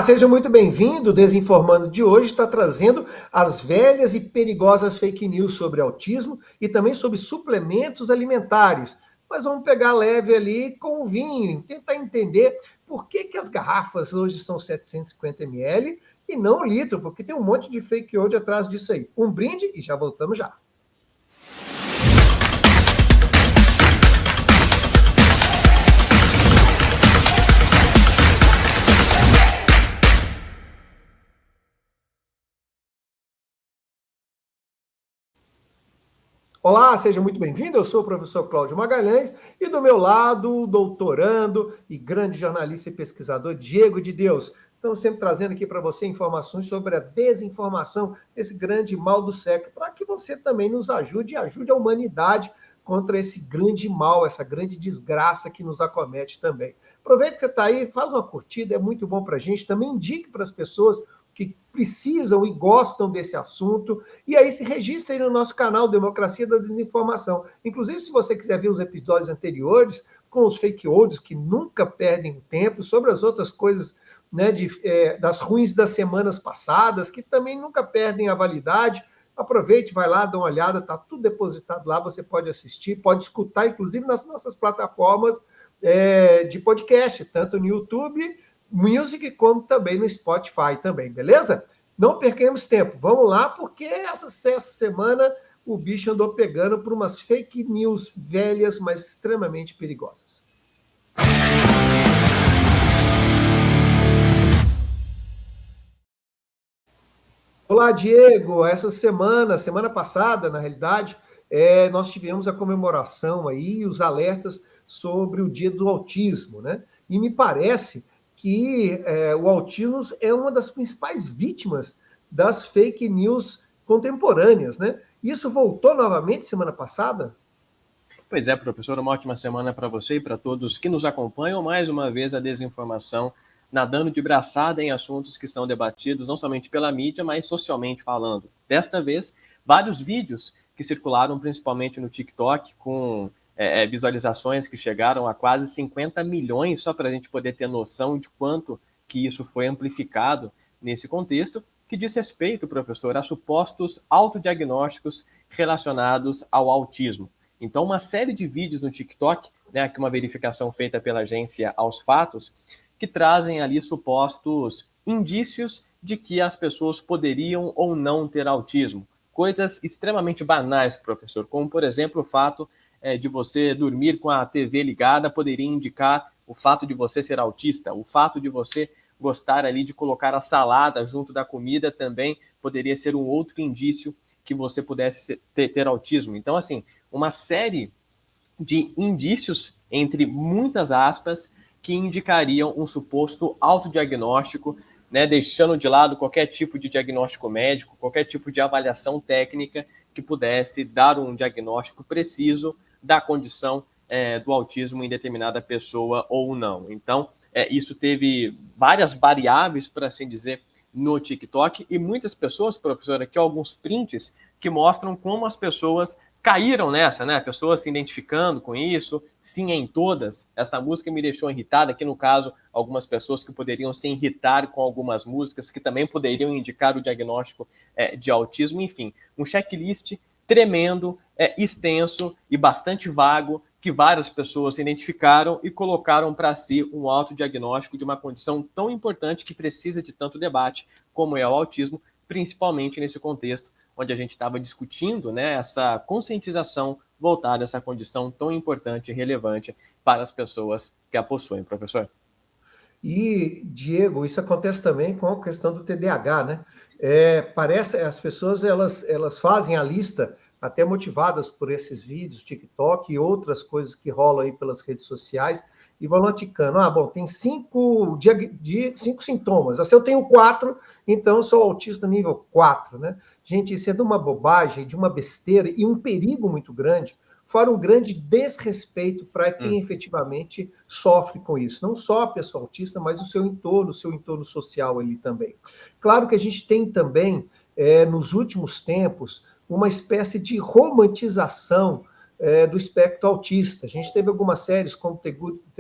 Olá, seja muito bem-vindo. Desinformando de hoje está trazendo as velhas e perigosas fake news sobre autismo e também sobre suplementos alimentares. Mas vamos pegar leve ali com o vinho, tentar entender por que as garrafas hoje são 750 ml e não litro, porque tem um monte de fake hoje atrás disso aí. Um brinde e já voltamos já. Olá, seja muito bem-vindo. Eu sou o professor Cláudio Magalhães e do meu lado, o doutorando e grande jornalista e pesquisador Diego de Deus. Estamos sempre trazendo aqui para você informações sobre a desinformação, esse grande mal do século, para que você também nos ajude e ajude a humanidade contra esse grande mal, essa grande desgraça que nos acomete também. Aproveita que você está aí, faz uma curtida, é muito bom para a gente. Também indique para as pessoas que precisam e gostam desse assunto. E aí se registra aí no nosso canal Democracia da Desinformação. Inclusive, se você quiser ver os episódios anteriores, com os fake olds que nunca perdem tempo, sobre as outras coisas, né, das ruins das semanas passadas, que também nunca perdem a validade, aproveite, vai lá, dá uma olhada, está tudo depositado lá, você pode assistir, pode escutar, inclusive nas nossas plataformas de podcast, tanto no YouTube, Music, como também no Spotify também, beleza? Não percamos tempo, vamos lá, porque essa semana o bicho andou pegando por umas fake news velhas, mas extremamente perigosas. Olá, Diego. Essa semana passada, na realidade, nós tivemos a comemoração aí, os alertas sobre o Dia do Autismo, né? E me parece que o autismo é uma das principais vítimas das fake news contemporâneas, né? Isso voltou novamente semana passada? Pois é, professor, uma ótima semana para você e para todos que nos acompanham. Mais uma vez, a desinformação nadando de braçada em assuntos que são debatidos não somente pela mídia, mas socialmente falando. Desta vez, vários vídeos que circularam principalmente no TikTok com visualizações que chegaram a quase 50 milhões, só para a gente poder ter noção de quanto que isso foi amplificado nesse contexto, que diz respeito, professor, a supostos autodiagnósticos relacionados ao autismo. Então, uma série de vídeos no TikTok, né, que uma verificação feita pela agência Aos Fatos, que trazem ali supostos indícios de que as pessoas poderiam ou não ter autismo. Coisas extremamente banais, professor, como, por exemplo, o fato de você dormir com a TV ligada poderia indicar o fato de você ser autista, o fato de você gostar ali de colocar a salada junto da comida também poderia ser um outro indício que você pudesse ter autismo. Então, assim, uma série de indícios, entre muitas aspas, que indicariam um suposto autodiagnóstico, né, deixando de lado qualquer tipo de diagnóstico médico, qualquer tipo de avaliação técnica que pudesse dar um diagnóstico preciso da condição do autismo em determinada pessoa ou não. Então, isso teve várias variáveis, por assim dizer, no TikTok, e muitas pessoas, professora, aqui alguns prints que mostram como as pessoas caíram nessa, né? Pessoas se identificando com isso, sim em todas. Essa música me deixou irritada, aqui no caso, algumas pessoas que poderiam se irritar com algumas músicas que também poderiam indicar o diagnóstico de autismo, enfim, um checklist tremendo, extenso e bastante vago, que várias pessoas se identificaram e colocaram para si um autodiagnóstico de uma condição tão importante que precisa de tanto debate como é o autismo, principalmente nesse contexto onde a gente estava discutindo, né, essa conscientização voltada a essa condição tão importante e relevante para as pessoas que a possuem, professor. E, Diego, isso acontece também com a questão do TDAH, né? Parece as pessoas elas fazem a lista até motivadas por esses vídeos, TikTok e outras coisas que rolam aí pelas redes sociais e vão noticando. Ah, bom, tem cinco sintomas. Se eu tenho 4, então eu sou autista nível 4, né? Gente, isso é de uma bobagem, de uma besteira e um perigo muito grande, fora um grande desrespeito para quem efetivamente sofre com isso. Não só a pessoa autista, mas o seu entorno social ali também. Claro que a gente tem também, nos últimos tempos, uma espécie de romantização do espectro autista. A gente teve algumas séries como The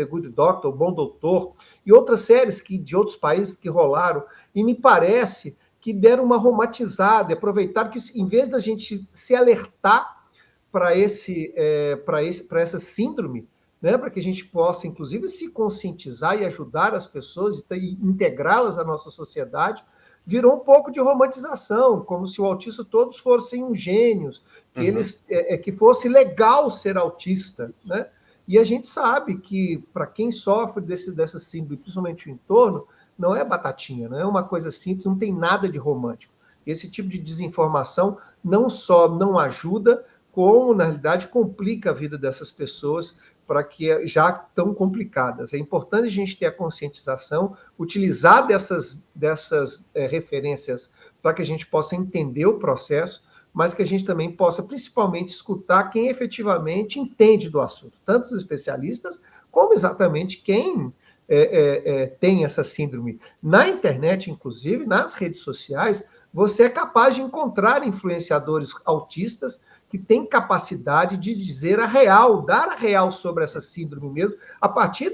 Good Doctor, O Bom Doutor, e outras séries de outros países que rolaram, e me parece que deram uma romantizada, aproveitaram que, em vez da gente se alertar para essa síndrome, né, para que a gente possa, inclusive, se conscientizar e ajudar as pessoas e integrá-las à nossa sociedade, virou um pouco de romantização, como se o autista todos fossem uns gênios, que eles que fosse legal ser autista, né? E a gente sabe que, para quem sofre dessa síndrome, principalmente o entorno, não é batatinha, não é uma coisa simples, não tem nada de romântico. Esse tipo de desinformação não só não ajuda, como, na realidade, complica a vida dessas pessoas para que já tão complicadas. É importante a gente ter a conscientização, utilizar dessas referências para que a gente possa entender o processo, mas que a gente também possa, principalmente, escutar quem efetivamente entende do assunto, tanto os especialistas, como exatamente quem tem essa síndrome. Na internet, inclusive, nas redes sociais, você é capaz de encontrar influenciadores autistas que têm capacidade de dizer a real, dar a real sobre essa síndrome mesmo, a partir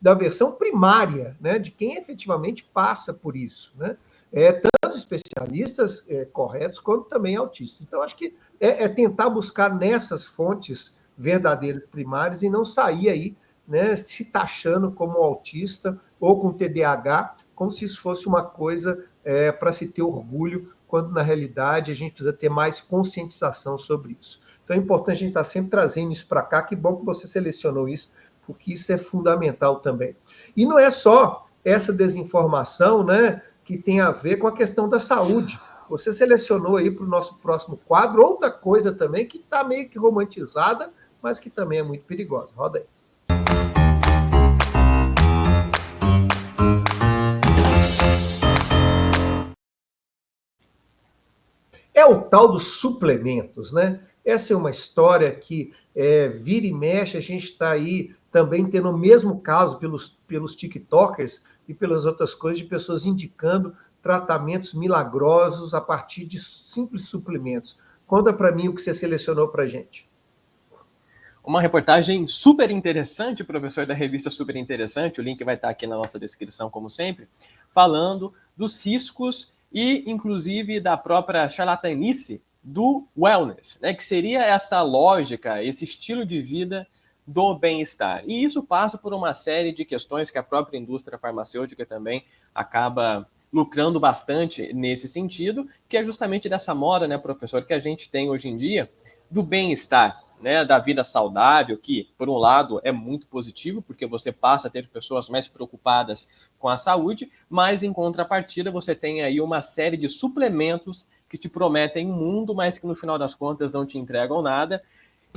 da versão primária, né, de quem efetivamente passa por isso, né? Tanto especialistas corretos, quanto também autistas. Então, acho que é tentar buscar nessas fontes verdadeiras primárias e não sair aí, né, se taxando como autista ou com TDAH, como se isso fosse uma coisa para se ter orgulho, quando na realidade a gente precisa ter mais conscientização sobre isso. Então é importante a gente estar sempre trazendo isso para cá. Que bom que você selecionou isso, porque isso é fundamental também. E não é só essa desinformação, né, que tem a ver com a questão da saúde. Você selecionou aí para o nosso próximo quadro outra coisa também que está meio que romantizada, mas que também é muito perigosa. Roda aí. É o tal dos suplementos, né? Essa é uma história que vira e mexe, a gente está aí também tendo o mesmo caso pelos TikTokers e pelas outras coisas, de pessoas indicando tratamentos milagrosos a partir de simples suplementos. Conta para mim o que você selecionou para a gente. Uma reportagem super interessante, professor, da revista Super Interessante, o link vai estar aqui na nossa descrição, como sempre, falando dos riscos e, inclusive, da própria charlatanice do wellness, né? Que seria essa lógica, esse estilo de vida do bem-estar. E isso passa por uma série de questões que a própria indústria farmacêutica também acaba lucrando bastante nesse sentido, que é justamente dessa moda, né, professor, que a gente tem hoje em dia do bem-estar, né, da vida saudável, que, por um lado, é muito positivo, porque você passa a ter pessoas mais preocupadas com a saúde, mas, em contrapartida, você tem aí uma série de suplementos que te prometem um mundo, mas que, no final das contas, não te entregam nada.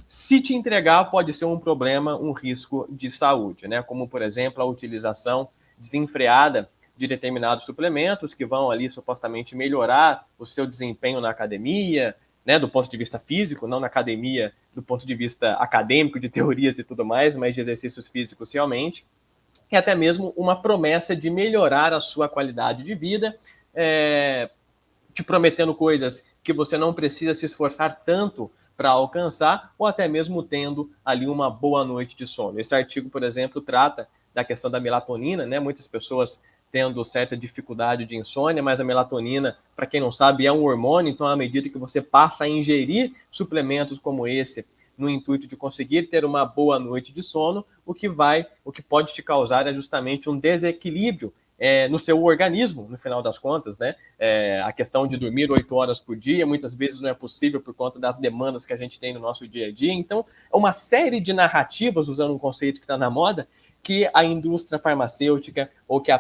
Se te entregar, pode ser um problema, um risco de saúde, né? Como, por exemplo, a utilização desenfreada de determinados suplementos que vão ali supostamente melhorar o seu desempenho na academia, né, do ponto de vista físico, não na academia do ponto de vista acadêmico, de teorias e tudo mais, mas de exercícios físicos realmente, e até mesmo uma promessa de melhorar a sua qualidade de vida, te prometendo coisas que você não precisa se esforçar tanto para alcançar, ou até mesmo tendo ali uma boa noite de sono. Esse artigo, por exemplo, trata da questão da melatonina, né? Muitas pessoas tendo certa dificuldade de insônia, mas a melatonina, para quem não sabe, é um hormônio, então à medida que você passa a ingerir suplementos como esse, no intuito de conseguir ter uma boa noite de sono, o que pode te causar é justamente um desequilíbrio no seu organismo, no final das contas, né? A questão de dormir 8 horas por dia, muitas vezes não é possível por conta das demandas que a gente tem no nosso dia a dia. Então, é uma série de narrativas, usando um conceito que está na moda, que a indústria farmacêutica ou que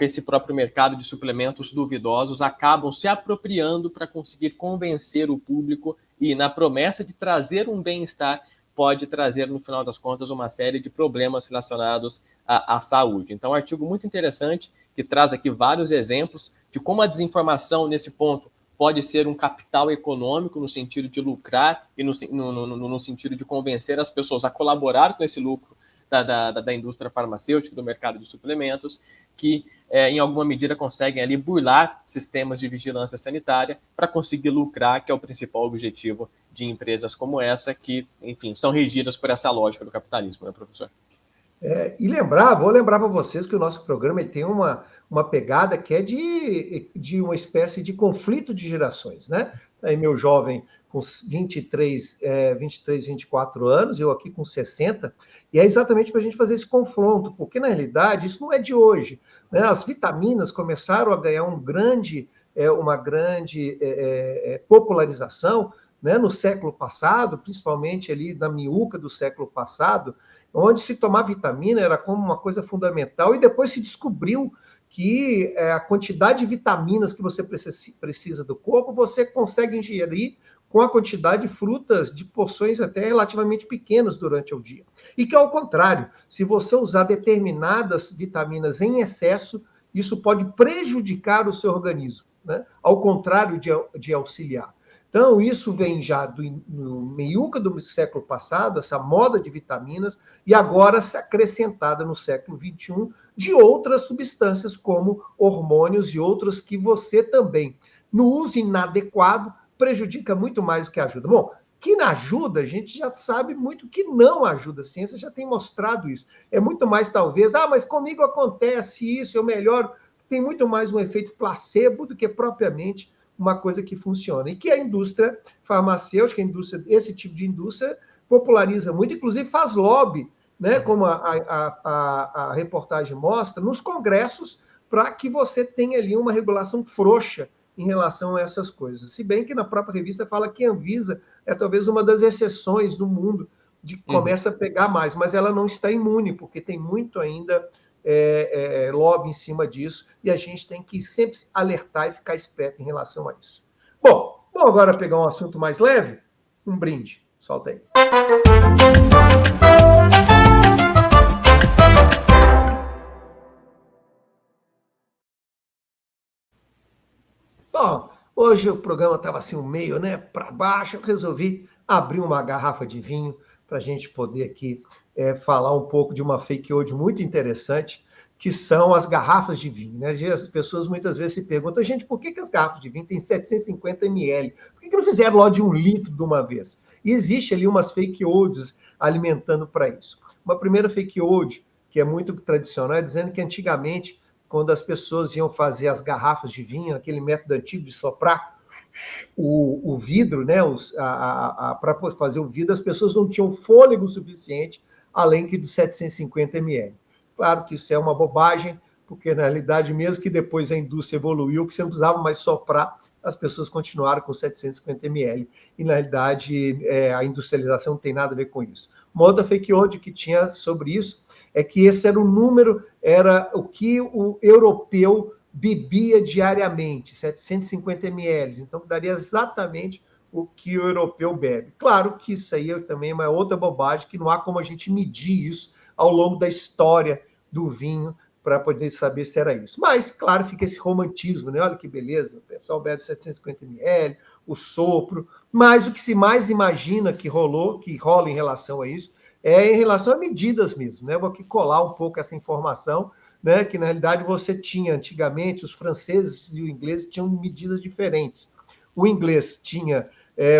esse próprio mercado de suplementos duvidosos acabam se apropriando para conseguir convencer o público e, na promessa de trazer um bem-estar, pode trazer, no final das contas, uma série de problemas relacionados à saúde. Então, um artigo muito interessante, que traz aqui vários exemplos de como a desinformação, nesse ponto, pode ser um capital econômico no sentido de lucrar e no sentido de convencer as pessoas a colaborar com esse lucro da indústria farmacêutica, do mercado de suplementos, que em alguma medida conseguem ali burlar sistemas de vigilância sanitária para conseguir lucrar, que é o principal objetivo de empresas como essa, que, enfim, são regidas por essa lógica do capitalismo, né, professor? Vou lembrar para vocês que o nosso programa ele tem uma pegada que é de uma espécie de conflito de gerações, né? Aí meu jovem com 23, 24 anos, eu aqui com 60, e é exatamente para a gente fazer esse confronto, porque na realidade isso não é de hoje, né? As vitaminas começaram a ganhar uma grande popularização, né, no século passado, principalmente ali na miúca do século passado, onde se tomar vitamina era como uma coisa fundamental, e depois se descobriu que a quantidade de vitaminas que você precisa do corpo, você consegue ingerir com a quantidade de frutas, de porções até relativamente pequenas durante o dia. E que, ao contrário, se você usar determinadas vitaminas em excesso, isso pode prejudicar o seu organismo, né? Ao contrário de auxiliar. Então, isso vem já no meiuca do século passado, essa moda de vitaminas, e agora se acrescentada no século XXI de outras substâncias, como hormônios e outras que você também, no uso inadequado, prejudica muito mais do que ajuda. Bom, que ajuda, a gente já sabe muito que não ajuda. A ciência já tem mostrado isso. É muito mais, talvez, mas comigo acontece isso, eu melhoro. Tem muito mais um efeito placebo do que propriamente uma coisa que funciona. E que a indústria farmacêutica, esse tipo de indústria, populariza muito, inclusive faz lobby, né, como a reportagem mostra, nos congressos, para que você tenha ali uma regulação frouxa em relação a essas coisas. Se bem que na própria revista fala que a Anvisa é talvez uma das exceções do mundo de que começa a pegar mais, mas ela não está imune, porque tem muito ainda lobby em cima disso, e a gente tem que sempre alertar e ficar esperto em relação a isso. Bom, vamos agora pegar um assunto mais leve? Um brinde. Solta aí. Bom, hoje o programa estava assim, meio, né, para baixo. Eu resolvi abrir uma garrafa de vinho para a gente poder aqui falar um pouco de uma fake news muito interessante, que são as garrafas de vinho, né? As pessoas muitas vezes se perguntam, gente, por que as garrafas de vinho têm 750 ml? Por que não fizeram logo de 1 litro de uma vez? E existe ali umas fake news alimentando para isso. Uma primeira fake news, que é muito tradicional, é dizendo que antigamente, quando as pessoas iam fazer as garrafas de vinho, aquele método antigo de soprar o vidro, né? Para fazer o vidro, as pessoas não tinham fôlego suficiente, além que de 750 ml. Claro que isso é uma bobagem, porque na realidade, mesmo que depois a indústria evoluiu, que você não precisava mais soprar, as pessoas continuaram com 750 ml. E na realidade, a industrialização não tem nada a ver com isso. Uma outra fake news que tinha sobre isso é que esse era o número, era o que o europeu bebia diariamente, 750 ml. Então, daria exatamente o que o europeu bebe. Claro que isso aí também é uma outra bobagem, que não há como a gente medir isso ao longo da história do vinho para poder saber se era isso. Mas, claro, fica esse romantismo, né? Olha que beleza, o pessoal bebe 750 ml, o sopro, mas o que se mais imagina que rola em relação a isso, é em relação a medidas mesmo, né? Eu vou aqui colar um pouco essa informação, né? Que na realidade você tinha antigamente, os franceses e o inglês tinham medidas diferentes. O inglês tinha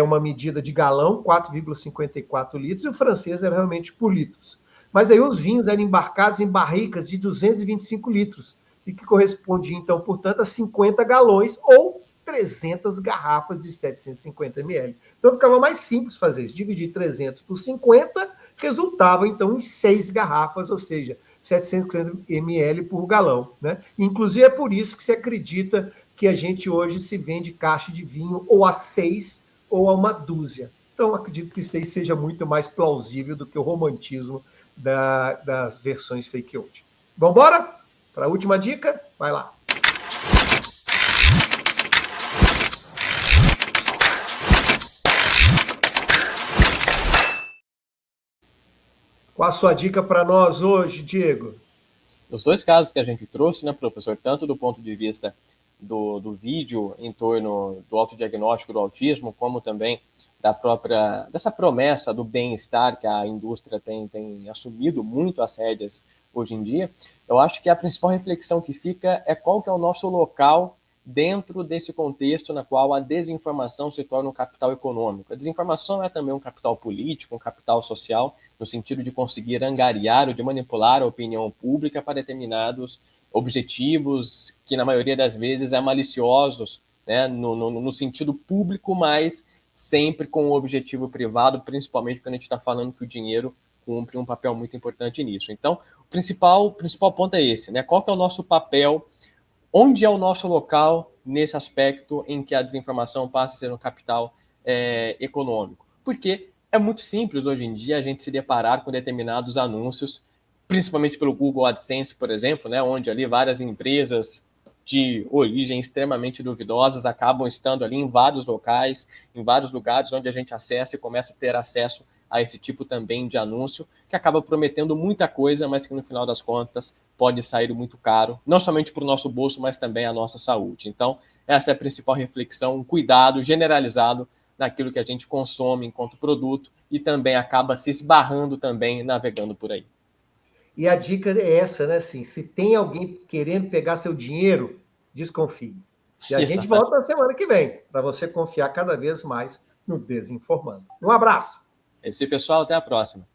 uma medida de galão, 4,54 litros, e o francês era realmente por litros. Mas aí os vinhos eram embarcados em barricas de 225 litros, e que correspondia, então, portanto, a 50 galões ou 300 garrafas de 750 ml. Então ficava mais simples fazer isso. Dividir 300 por 50 resultava, então, em 6 garrafas, ou seja, 750 ml por galão, né? Inclusive é por isso que se acredita que a gente hoje se vende caixa de vinho ou a 6 ou a uma dúzia. Então acredito que 6 seja muito mais plausível do que o romantismo das versões fake news. Vamos embora? Para a última dica? Vai lá. Qual a sua dica para nós hoje, Diego? Os dois casos que a gente trouxe, né, professor, tanto do ponto de vista do vídeo em torno do autodiagnóstico do autismo, como também dessa promessa do bem-estar que a indústria tem assumido muito às rédeas hoje em dia, eu acho que a principal reflexão que fica é qual que é o nosso local dentro desse contexto na qual a desinformação se torna um capital econômico. A desinformação é também um capital político, um capital social, no sentido de conseguir angariar ou de manipular a opinião pública para determinados objetivos que, na maioria das vezes, é maliciosos, né, no sentido público, mas sempre com o objetivo privado, principalmente quando a gente está falando que o dinheiro cumpre um papel muito importante nisso. Então, o principal ponto é esse, né? Qual que é o nosso papel, onde é o nosso local nesse aspecto em que a desinformação passa a ser um capital econômico? Porque é muito simples hoje em dia a gente se deparar com determinados anúncios, principalmente pelo Google AdSense, por exemplo, né, onde ali várias empresas de origem extremamente duvidosas acabam estando ali em vários locais, em vários lugares onde a gente acessa e começa a ter acesso a esse tipo também de anúncio, que acaba prometendo muita coisa, mas que no final das contas pode sair muito caro, não somente para o nosso bolso, mas também a nossa saúde. Então, essa é a principal reflexão, um cuidado generalizado naquilo que a gente consome enquanto produto e também acaba se esbarrando também navegando por aí. E a dica é essa, né? Assim, se tem alguém querendo pegar seu dinheiro, desconfie. E a gente volta na semana que vem, para você confiar cada vez mais no Desinformando. Um abraço! É isso aí, pessoal. Até a próxima.